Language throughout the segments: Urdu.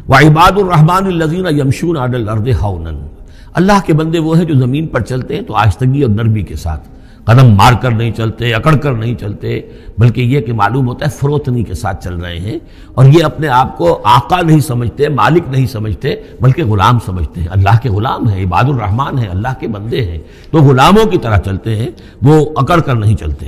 وعباد الرحمن الذین یمشون علی الارض ہونا، اللہ کے بندے وہ ہیں جو زمین پر چلتے ہیں تو آہستگی اور نرمی کے ساتھ، قدم مار کر نہیں چلتے، اکڑ کر نہیں چلتے، بلکہ یہ کہ معلوم ہوتا ہے فروتنی کے ساتھ چل رہے ہیں، اور یہ اپنے آپ کو آقا نہیں سمجھتے، مالک نہیں سمجھتے، بلکہ غلام سمجھتے ہیں، اللہ کے غلام ہیں، عباد الرحمن ہیں، اللہ کے بندے ہیں، تو غلاموں کی طرح چلتے ہیں، وہ اکڑ کر نہیں چلتے۔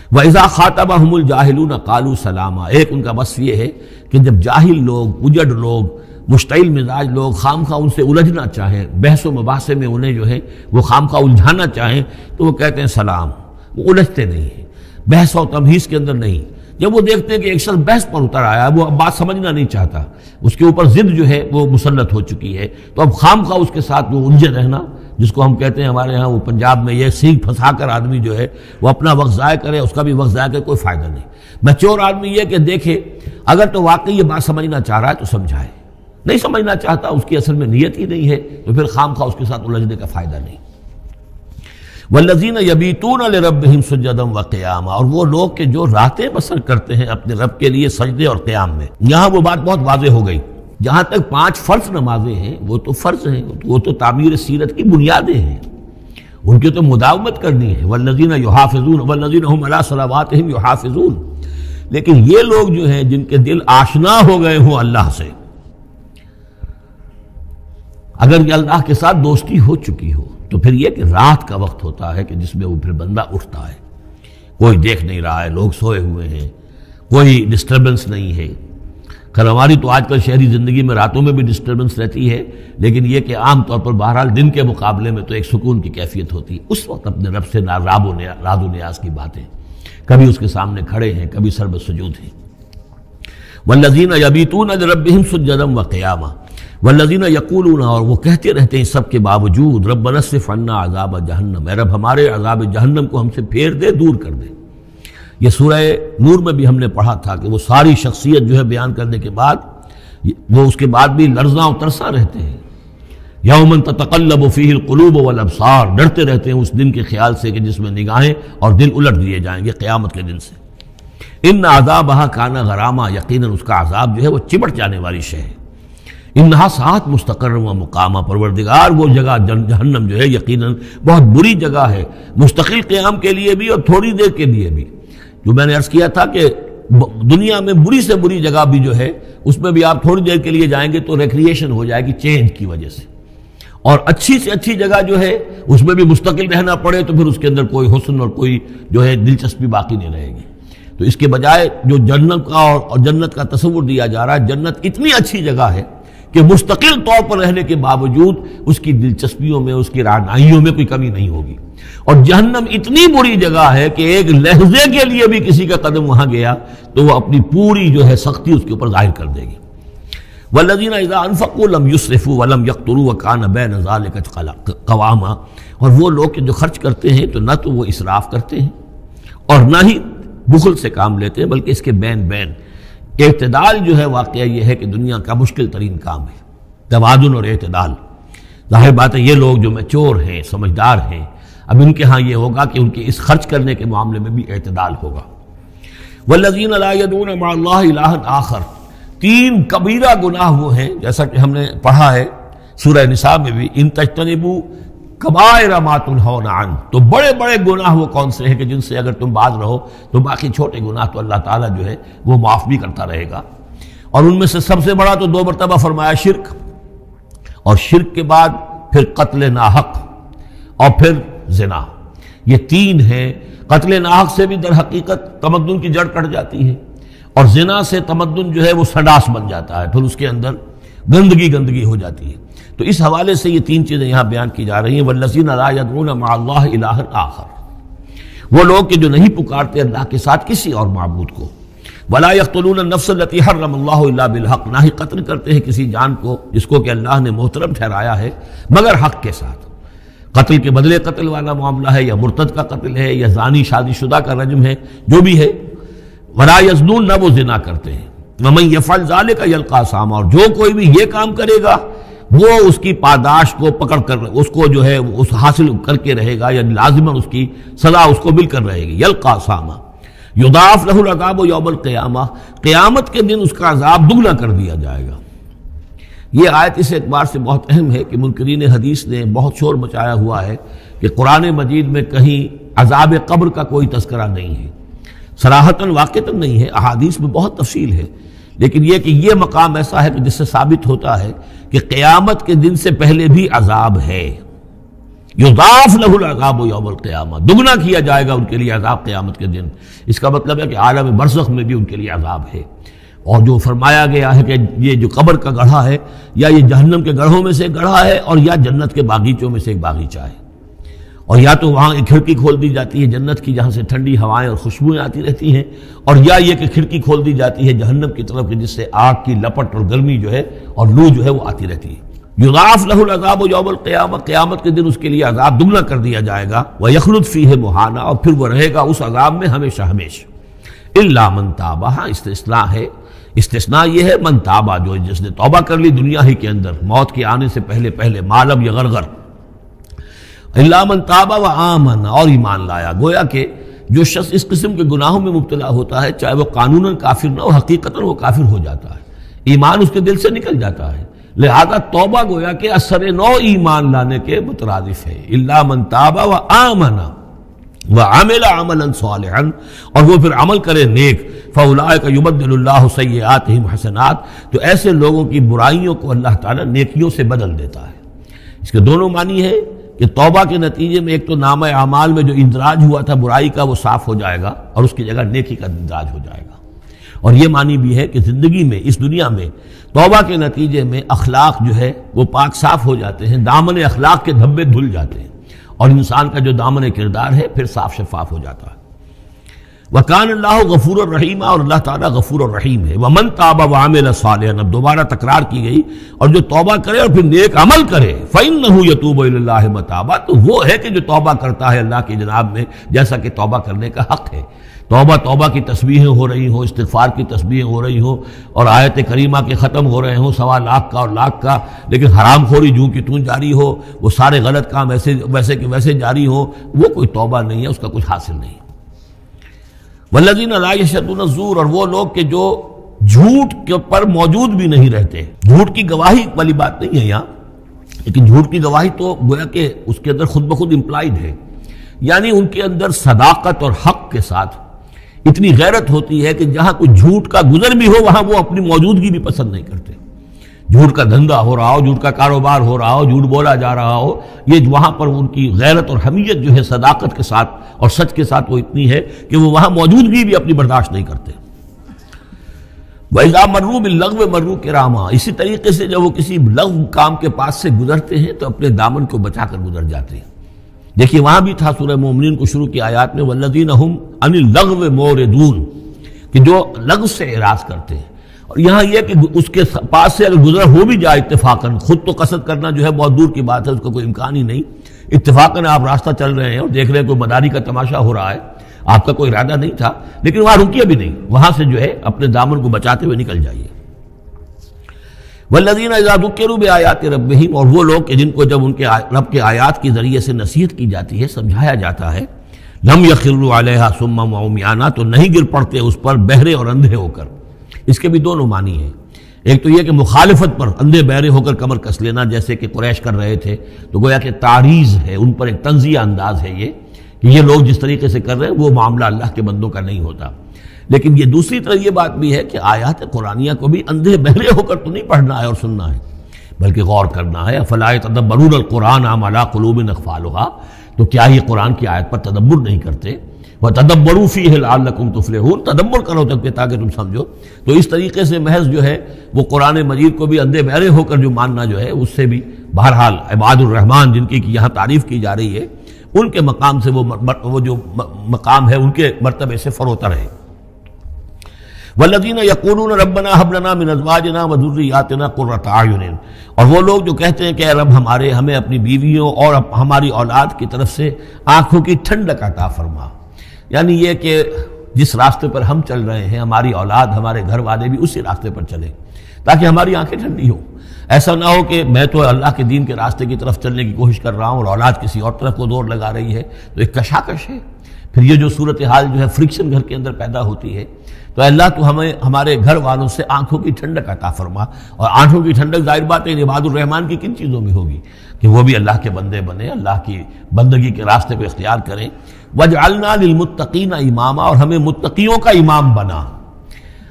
وَإِذَا خَاطَبَهُمُ الْجَاهِلُونَ قَالُوا سَلَامًا، ایک ان کا وصف یہ ہے کہ جب جاہل لوگ، اجڑ لوگ، مشتعل مزاج لوگ خامخواہ ان سے الجھنا چاہیں، بحث و مباحثے میں انہیں جو ہے وہ خامخواہ الجھانا چاہیں، تو وہ کہتے ہیں سلام، وہ الجھتے نہیں ہیں، بحث و تمہیز کے اندر نہیں۔ جب وہ دیکھتے ہیں کہ ایک شخص بحث پر اتر آیا، وہ اب بات سمجھنا نہیں چاہتا، اس کے اوپر ضد جو ہے وہ مسلط ہو چکی ہے، تو اب خامخواہ اس کے ساتھ وہ الجھے رہنا، جس کو ہم کہتے ہیں ہمارے ہاں وہ پنجاب میں یہ سینگ پھنسا کر آدمی جو ہے وہ اپنا وقت ضائع کرے، اس کا بھی وقت ضائع کرے، کوئی فائدہ نہیں۔ میچور آدمی یہ کہ دیکھے اگر تو واقعی یہ بات سمجھنا چاہ رہا ہے تو سمجھائے، نہیں سمجھنا چاہتا، اس کی اصل میں نیت ہی نہیں ہے، تو پھر خامخواہ اس کے ساتھ الجھنے کا فائدہ نہیں۔ والذین یبیتون لربہم سجدا وقیاما، اور وہ لوگ کہ جو راتیں بسر کرتے ہیں اپنے رب کے لیے سجدے اور قیام میں۔ یہاں وہ بات بہت واضح ہو گئی، جہاں تک 5 فرض نمازیں ہیں وہ تو فرض ہیں، وہ تو تعمیر سیرت کی بنیادیں ہیں، ان کی تو مداومت کرنی ہے۔ والذین یحافظون والذین هم علی صلواتہم یحافظون، لیکن یہ لوگ جو ہیں جن کے دل آشنا ہو گئے ہوں اللہ سے، اگر یہ اللہ کے ساتھ دوستی ہو چکی ہو، تو پھر یہ کہ رات کا وقت ہوتا ہے کہ جس میں وہ پھر بندہ اٹھتا ہے، کوئی دیکھ نہیں رہا ہے، لوگ سوئے ہوئے ہیں، کوئی ڈسٹربنس نہیں ہے۔ خیر ہماری تو آج کل شہری زندگی میں راتوں میں بھی ڈسٹربنس رہتی ہے، لیکن یہ کہ عام طور پر بہرحال دن کے مقابلے میں تو ایک سکون کی کیفیت ہوتی ہے، اس وقت اپنے رب سے راز و نیاز کی باتیں، کبھی اس کے سامنے کھڑے ہیں، کبھی سر بسجود ہیں۔ والذین یبیتون لربہم سجدا وقیاما والذین یقولون، اور وہ کہتے رہتے ہیں سب کے باوجود، ربنا اصرف عنا عذاب جہنم، اے رب ہمارے عذاب جہنم کو ہم سے پھیر دے، دور کر دے۔ یہ سورہ نور میں بھی ہم نے پڑھا تھا کہ وہ ساری شخصیت جو ہے بیان کرنے کے بعد وہ اس کے بعد بھی لرزاں و ترساں رہتے ہیں۔ یوما تتقلب فیہ القلوب والابصار، ڈرتے رہتے ہیں اس دن کے خیال سے کہ جس میں نگاہیں اور دل الٹ دیے جائیں گے قیامت کے دن سے۔ ان عذابھا کان غراما، یقیناً اس کا عذاب جو ہے وہ چمٹ جانے والی شے ہے۔ انہا ساعت مستقر و مقامہ، پروردگار وہ جگہ جہنم جو ہے یقیناً بہت بری جگہ ہے، مستقل قیام کے لیے بھی اور تھوڑی دیر کے لیے بھی۔ جو میں نے عرض کیا تھا کہ دنیا میں بری سے بری جگہ بھی جو ہے اس میں بھی آپ تھوڑی دیر کے لیے جائیں گے تو ریکریشن ہو جائے گی چینج کی وجہ سے، اور اچھی سے اچھی جگہ جو ہے اس میں بھی مستقل رہنا پڑے تو پھر اس کے اندر کوئی حسن اور کوئی جو ہے دلچسپی باقی نہیں رہے گی۔ تو اس کے بجائے جو جنت کا اور جنت کا تصور دیا جا رہا ہے، جنت اتنی اچھی جگہ ہے کہ مستقل طور پر رہنے کے باوجود اس کی دلچسپیوں میں، اس کی رعنائیوں میں کوئی کمی نہیں ہوگی، اور جہنم اتنی بری جگہ ہے کہ ایک لحظے کے لیے بھی کسی کا قدم وہاں گیا تو وہ اپنی پوری جو ہے سختی اس کے اوپر ظاہر کر دے گی۔ والذین اذا انفقوا لم یسرفوا ولم یقتروا وکان بین ذلک قواما، اور وہ لوگ کہ جو خرچ کرتے ہیں تو نہ تو وہ اسراف کرتے ہیں اور نہ ہی بخل سے کام لیتے ہیں، بلکہ اس کے بین اعتدال جو ہے واقعہ یہ ہے کہ دنیا کا مشکل ترین کام ہے، توازن اور اعتدال۔ ظاہر بات ہے یہ لوگ جو میچور ہیں، سمجھدار ہیں، اب ان کے ہاں یہ ہوگا کہ ان کے اس خرچ کرنے کے معاملے میں بھی اعتدال ہوگا۔ والذین لا یدعون مع اللہ الہا آخر، 3 کبیرہ گناہ وہ ہیں جیسا کہ ہم نے پڑھا ہے سورہ نساء میں بھی، ان تجتنبوا کبائر ما تنہون عنہ، تو بڑے بڑے گناہ وہ کون سے ہیں کہ جن سے اگر تم باز رہو تو باقی چھوٹے گناہ تو اللہ تعالیٰ جو ہے وہ معاف بھی کرتا رہے گا۔ اور ان میں سے سب سے بڑا تو 2 مرتبہ فرمایا شرک، اور شرک کے بعد پھر قتل ناحق اور پھر زنا، یہ 3 ہیں۔ قتل ناحق سے بھی در حقیقت تمدن کی جڑ کٹ جاتی ہے، اور زنا سے تمدن جو ہے وہ سڈاس بن جاتا ہے، پھر اس کے اندر گندگی ہو جاتی ہے۔ تو اس حوالے سے یہ 3 چیزیں یہاں بیان کی جا رہی ہیں۔ والذین لا یدعون مع اللہ الہا آخر، وہ لوگ کہ جو نہیں پکارتے اللہ کے ساتھ کسی اور معبود کو۔ ولا یقتلون النفس التي حرم اللہ الا بالحق، نہ ہی قتل کرتے ہیں کسی جان کو جس کو کہ اللہ نے محترم ٹھہرایا ہے مگر حق کے ساتھ۔ قتل کے بدلے قتل والا معاملہ ہے، یا مرتد کا قتل ہے، یا زانی شادی شدہ کا رجم ہے، جو بھی ہے۔ ولا یزنون، نہ وہ زنا کرتے ہیں۔ ومن یفعل ذلک یلقى اثاما، اور جو کوئی بھی یہ کام کرے گا وہ اس کی پاداش کو پکڑ کر اس کو جو ہے اس حاصل کر کے رہے گا، یعنی لازماً اس کی سزا اس کو مل کر رہے گی۔ یلقى اثاما یضاعف له العذاب یوم القیامہ، قیامت کے دن اس کا عذاب دگنا کر دیا جائے گا۔ یہ آیت اس اعتبار سے بہت اہم ہے کہ منکرین حدیث نے بہت شور مچایا ہوا ہے کہ قرآن مجید میں کہیں عذاب قبر کا کوئی تذکرہ نہیں ہے، صراحتاً واقعتاً نہیں ہے، احادیث میں بہت تفصیل ہے، لیکن یہ کہ یہ مقام ایسا ہے کہ جس سے ثابت ہوتا ہے کہ قیامت کے دن سے پہلے بھی عذاب ہے۔ یضاعف لہ العذاب یوم القیامہ، دگنا کیا جائے گا ان کے لیے عذاب قیامت کے دن۔ اس کا مطلب ہے کہ عالم برزخ میں بھی ان کے لیے عذاب ہے۔ اور جو فرمایا گیا ہے کہ یہ جو قبر کا گڑھا ہے یا یہ جہنم کے گڑھوں میں سے گڑھا ہے اور یا جنت کے باغیچوں میں سے ایک باغیچہ ہے، اور یا تو وہاں ایک کھڑکی کھول دی جاتی ہے جنت کی جہاں سے ٹھنڈی ہوائیں اور خوشبوئیں آتی رہتی ہیں، اور یا یہ کہ کھڑکی کھول دی جاتی ہے جہنم کی طرف جس سے آگ کی لپٹ اور گرمی جو ہے اور لو جو ہے وہ آتی رہتی ہے۔ یضاعف لہ العذاب یوم القیامہ، قیامت کے دن اس کے لیے عذاب دگنا کر دیا جائے گا، ویخلد فیہ مہانا، اور پھر وہ رہے گا اس عذاب میں ہمیشہ ہمیشہ۔ الا من تاب، ہاں استثناء ہے، استثناء یہ ہے من تابہ، جو جس نے توبہ کر لی دنیا ہی کے اندر موت کے آنے سے پہلے معلم یا غرغر، الا من تابہ و آمن، اور ایمان لایا۔ گویا کہ جو شخص اس قسم کے گناہوں میں مبتلا ہوتا ہے چاہے وہ قانوناً کافر نہ ہو، حقیقتاً وہ کافر ہو جاتا ہے، ایمان اس کے دل سے نکل جاتا ہے، لہذا توبہ گویا کہ اثر نو ایمان لانے کے مترادف ہے۔ الا من تابہ و آمن وعمل عملا صالحا، اور وہ پھر عمل کرے نیک، فاولئک یبدل اللہ سیئاتہم حسنات، تو ایسے لوگوں کی برائیوں کو اللہ تعالیٰ نیکیوں سے بدل دیتا ہے۔ اس کے دونوں معنی ہے کہ توبہ کے نتیجے میں ایک تو نامہ اعمال میں جو اندراج ہوا تھا برائی کا وہ صاف ہو جائے گا اور اس کی جگہ نیکی کا اندراج ہو جائے گا، اور یہ معنی بھی ہے کہ زندگی میں اس دنیا میں توبہ کے نتیجے میں اخلاق جو ہے وہ پاک صاف ہو جاتے ہیں، دامن اخلاق کے دھبے دھل جاتے ہیں، اور انسان کا جو دامن کردار ہے پھر صاف شفاف ہو جاتا ہے۔ وَكَانَ اللَّهُ غَفُورًا رَحِيمًا، اور اللہ تعالیٰ غفور الرحیم ہے۔ وَمَن تَابَ وَعَمِلَ صَالِحًا، اب دوبارہ تکرار کی گئی، اور جو توبہ کرے اور پھر نیک عمل کرے، فَإِنَّهُ يَتُوبُ إِلَى اللَّهِ مَتَابًا، تو وہ ہے کہ جو توبہ کرتا ہے اللہ کی جناب میں جیسا کہ توبہ کرنے کا حق ہے۔ توبہ کی تسبیحیں ہو رہی ہوں، استغفار کی تسبیحیں ہو رہی ہوں، اور آیت کریمہ کے ختم ہو رہے ہوں 1.25 لاکھ کا اور لاکھ کا، لیکن حرام خوری جوں کی توں جاری ہو، وہ سارے غلط کام ویسے کہ ویسے جاری ہوں، وہ کوئی توبہ نہیں ہے، اس کا کچھ حاصل نہیں۔ والذین لا یشهدون الزور، اور وہ لوگ کہ جو جھوٹ کے پر موجود بھی نہیں رہتے۔ جھوٹ کی گواہی والی بات نہیں ہے یہاں، لیکن جھوٹ کی گواہی تو گویا کہ اس کے اندر خود بخود امپلائڈ ہے، یعنی ان کے اندر صداقت اور حق کے ساتھ اتنی غیرت ہوتی ہے کہ جہاں کوئی جھوٹ کا گزر بھی ہو وہاں وہ اپنی موجودگی بھی پسند نہیں کرتے۔ جھوٹ کا دھندا ہو رہا ہو، جھوٹ کا کاروبار ہو رہا ہو، جھوٹ بولا جا رہا ہو، یہ وہاں پر ان کی غیرت اور حمیت جو ہے صداقت کے ساتھ اور سچ کے ساتھ وہ اتنی ہے کہ وہ وہاں موجودگی بھی اپنی برداشت نہیں کرتے۔ وَإِذَا مَرُّوا بِاللَّغْوِ مَرُّوا كِرَامًا، اسی طریقے سے جب وہ کسی لغو کام کے پاس سے گزرتے ہیں تو اپنے دامن کو بچا کر گزر جاتے ہیں۔ دیکھیے وہاں بھی تھا سورہ مومنین کو شروع کی آیات میں وَالَّذِينَ هُمْ عَنِ اللَّغْوِ مُعْرِضُونَ، کہ جو لغو سے اعراض کرتے ہیں، اور یہاں یہ کہ اس کے پاس سے اگر گزر ہو بھی جائے اتفاقاً، خود تو قصد کرنا جو ہے بہت دور کی بات ہے، اس کا کوئی امکان ہی نہیں، اتفاقاً آپ راستہ چل رہے ہیں اور دیکھ رہے ہیں کوئی مداری کا تماشا ہو رہا ہے، آپ کا کوئی ارادہ نہیں تھا، لیکن وہاں رکیے بھی نہیں، وہاں سے جو ہے اپنے دامن کو بچاتے ہوئے نکل جائیے۔ والذین اذا ذکروا بآیات ربہم، اور وہ لوگ کہ جن کو جب ان کے رب کے آیات کے ذریعے سے نصیحت کی جاتی ہے، سمجھایا جاتا ہے، لم یخروا علیہا صما وعمیانا، تو نہیں گر پڑتے اس پر بہرے اور اندھے ہو کر۔ اس کے بھی دونوں معنی ہیں، ایک تو یہ کہ مخالفت پر اندھے بہرے ہو کر کمر کس لینا، جیسے کہ قریش کر رہے تھے، تو گویا کہ تعریض ہے، ان پر ایک طنزیہ انداز ہے یہ کہ یہ لوگ جس طریقے سے کر رہے ہیں وہ معاملہ اللہ کے بندوں کا نہیں ہوتا۔ لیکن یہ دوسری طرف یہ بات بھی ہے کہ آیات قرآنیہ کو بھی اندھے بہرے ہو کر تو نہیں پڑھنا ہے اور سننا ہے، بلکہ غور کرنا ہے۔ افلا یتدبرون القرآن ام علی قلوب اقفالها، تو کیا یہ قرآن کی آیت پر تدبر نہیں کرتے؟ وَتَدَبَّرُوا فِيهِ لَعَلَّكُمْ تُفْلِحُونَ، تدبر کرو تاکہ تم سمجھو۔ تو اس طریقے سے محض جو ہے وہ قرآن مجید کو بھی اندھے بہرے ہو کر جو ماننا جو ہے اس سے بھی بہرحال عباد الرحمن جن کی یہاں تعریف کی جا رہی ہے ان کے مقام سے وہ جو مقام ہے ان کے مرتبے سے فروتر ہے۔ وَالَّذِينَ يَقُولُونَ رَبَّنَا هَبْ لَنَا مِنْ أَزْوَاجِنَا وَذُرِّيَّاتِنَا قُرَّةَ أَعْيُنٍ، اور وہ لوگ جو کہتے ہیں کہ اے رب ہمیں اپنی بیویوں اور ہماری اولاد کی طرف سے آنکھوں کی ٹھنڈک عطا فرما، یعنی یہ کہ جس راستے پر ہم چل رہے ہیں ہماری اولاد ہمارے گھر والے بھی اسی راستے پر چلیں تاکہ ہماری آنکھیں ٹھنڈی ہوں۔ ایسا نہ ہو کہ میں تو اللہ کے دین کے راستے کی طرف چلنے کی کوشش کر رہا ہوں اور اولاد کسی اور طرف کو دور لگا رہی ہے، تو ایک کشاکش ہے۔ پھر یہ جو صورتحال جو ہے فرکشن گھر کے اندر پیدا ہوتی ہے، تو اللہ تو ہمیں ہمارے گھر والوں سے آنکھوں کی ٹھنڈک عطا فرما، اور آنکھوں کی ٹھنڈک ظاہر بات ہے عباد الرحمن کی کن چیزوں میں ہوگی کہ وہ بھی اللہ کے بندے بنے، اللہ کی بندگی کے راستے کو اختیار کریں۔ وَجْعَلْنَا لِلْمُتَّقِينَ اماما، اور ہمیں متقیوں کا امام بنا۔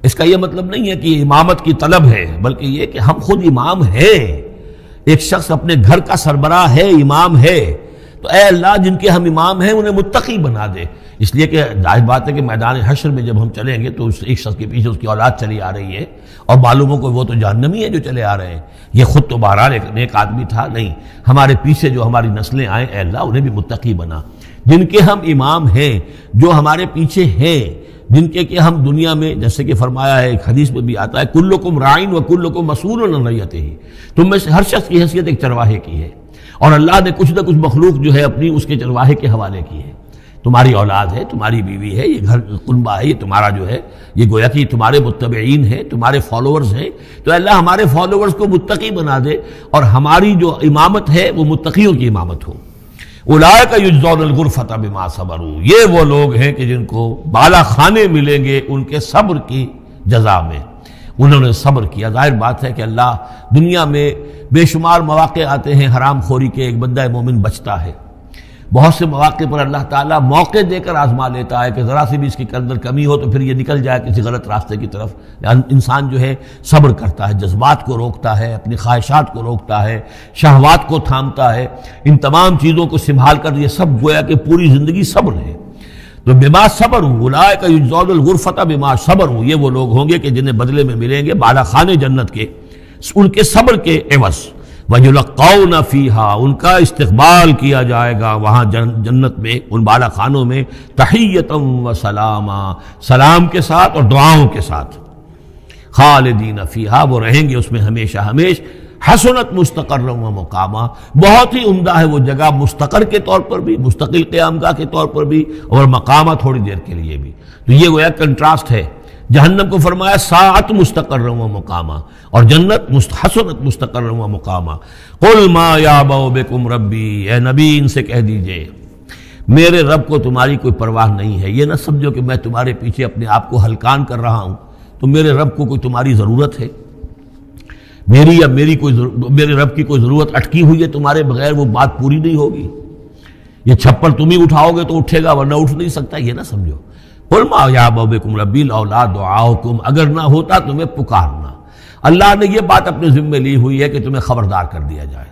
اس کا یہ مطلب نہیں ہے کہ یہ امامت کی طلب ہے، بلکہ یہ کہ ہم خود امام ہیں۔ ایک شخص اپنے گھر کا سربراہ ہے، امام ہے، تو اے اللہ جن کے ہم امام ہیں انہیں متقی بنا دے۔ اس لیے کہ ظاہر بات ہے کہ میدان حشر میں جب ہم چلیں گے تو اس ایک شخص کے پیچھے اس کی اولاد چلی آ رہی ہے، اور معلوم ہو کہ وہ تو جہنمی ہے جو چلے آ رہے ہیں، یہ خود تو بہرحال ایک نیک آدمی تھا، نہیں، ہمارے پیچھے جو ہماری نسلیں آئیں اے اللہ انہیں بھی متقی بنا۔ جن کے ہم امام ہیں، جو ہمارے پیچھے ہیں، جن کے کہ ہم دنیا میں جیسے کہ فرمایا ہے، ایک حدیث میں بھی آتا ہے کلکم راعٍ وکلکم مسئول عن رعیتہ، تم میں سے ہر شخص کی حیثیت ایک چرواہے کی ہے، اور اللہ نے کچھ نہ کچھ مخلوق جو ہے اپنی اس کے چرواہے کے حوالے کی ہے۔ تمہاری اولاد ہے، تمہاری بیوی ہے، یہ گھر کنبہ ہے، یہ تمہارا جو ہے یہ گویا کہ تمہارے متبعین ہیں، تمہارے فالوورز ہیں، تو اللہ ہمارے فالوورز کو متقی بنا دے، اور ہماری جو امامت ہے وہ متقیوں کی امامت ہو۔ اولئک یجزون الغرفۃ بما صبروا، یہ وہ لوگ ہیں کہ جن کو بالا خانے ملیں گے ان کے صبر کی جزا میں، انہوں نے صبر کیا۔ ظاہر بات ہے کہ اللہ دنیا میں بے شمار مواقع آتے ہیں حرام خوری کے، ایک بندہ مومن بچتا ہے، بہت سے مواقع پر اللہ تعالیٰ موقع دے کر آزما لیتا ہے کہ ذرا سی بھی اس کے اندر کمی ہو تو پھر یہ نکل جائے کسی غلط راستے کی طرف۔ انسان جو ہے صبر کرتا ہے، جذبات کو روکتا ہے، اپنی خواہشات کو روکتا ہے، شہوات کو تھامتا ہے، ان تمام چیزوں کو سنبھال کر یہ سب گویا کہ پوری زندگی صبر ہے۔ تو بما صبروا اولئک یجزون الغرفۃ بما صبروا، یہ وہ لوگ ہوں گے کہ جنہیں بدلے میں ملیں گے بالا خانے جنت کے ان کے صبر کے عوض۔ وَيُلَقَّوْنَ فِيهَا، ان کا استقبال کیا جائے گا وہاں جنت میں، ان بالا خانوں میں، تحیۃ وسلاما، سلام کے ساتھ اور دعاؤں کے ساتھ۔ خالدین فیہا، وہ رہیں گے اس میں ہمیشہ ہمیش۔ حسنت مستقرا و مقاما، بہت ہی عمدہ ہے وہ جگہ، مستقر کے طور پر بھی، مستقل قیام گاہ کے طور پر بھی، اور مقامہ تھوڑی دیر کے لیے بھی۔ تو یہ گویا کنٹراسٹ ہے، جہنم کو فرمایا ساعت مستقرا و مقاما، اور جنت حسنت مستقرا و مقاما۔ قل ما یعبأ بکم ربی، اے نبی ان سے کہہ دیجئے میرے رب کو تمہاری کوئی پرواہ نہیں ہے۔ یہ نہ سمجھو کہ میں تمہارے پیچھے اپنے آپ کو ہلکان کر رہا ہوں، تو میرے رب کو کوئی تمہاری ضرورت ہے؟ میرے رب کی کوئی ضرورت اٹکی ہوئی ہے تمہارے بغیر، وہ بات پوری نہیں ہوگی؟ یہ چھپر تم ہی اٹھاؤ گے تو اٹھے گا، ورنہ اٹھ نہیں سکتا، یہ نہ سمجھو۔ قل ما یعبأ بکم ربی لولا دعاؤکم، اگر نہ ہوتا تمہیں پکارنا۔ اللہ نے یہ بات اپنے ذمے لی ہوئی ہے کہ تمہیں خبردار کر دیا جائے۔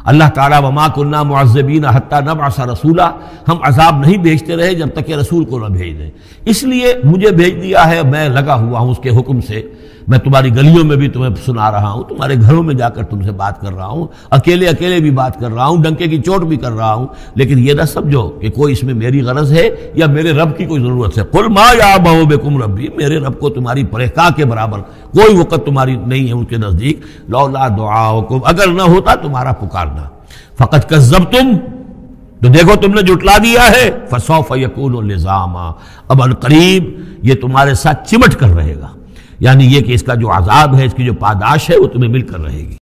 اللہ تعالیٰ وما کنا معذبین حتی نبعث رسولا، ہم عذاب نہیں بھیجتے رہے جب تک کہ رسول کو نہ بھیج دیں، اس لیے مجھے بھیج دیا ہے، میں لگا ہوا ہوں اس کے حکم سے، میں تمہاری گلیوں میں بھی تمہیں سنا رہا ہوں، تمہارے گھروں میں جا کر تم سے بات کر رہا ہوں، اکیلے بھی بات کر رہا ہوں، ڈنکے کی چوٹ بھی کر رہا ہوں، لیکن یہ نہ سمجھو کہ کوئی اس میں میری غرض ہے یا میرے رب کی کوئی ضرورت ہے۔ قل ما یعبأ بکم ربی، میرے رب کو تمہاری پرہکا کے برابر کوئی وقت تمہاری نہیں ہے ان کے نزدیک، لولا دعاؤکم، اگر نہ ہوتا تمہارا پکارنا۔ فقد کذبتم، تو دیکھو تم نے جھٹلا دیا ہے، فسوف یکون لزاما، اب عنقریب یہ تمہارے ساتھ چمٹ کر رہے گا، یعنی یہ کہ اس کا جو عذاب ہے، اس کی جو پاداش ہے وہ تمہیں مل کر رہے گی۔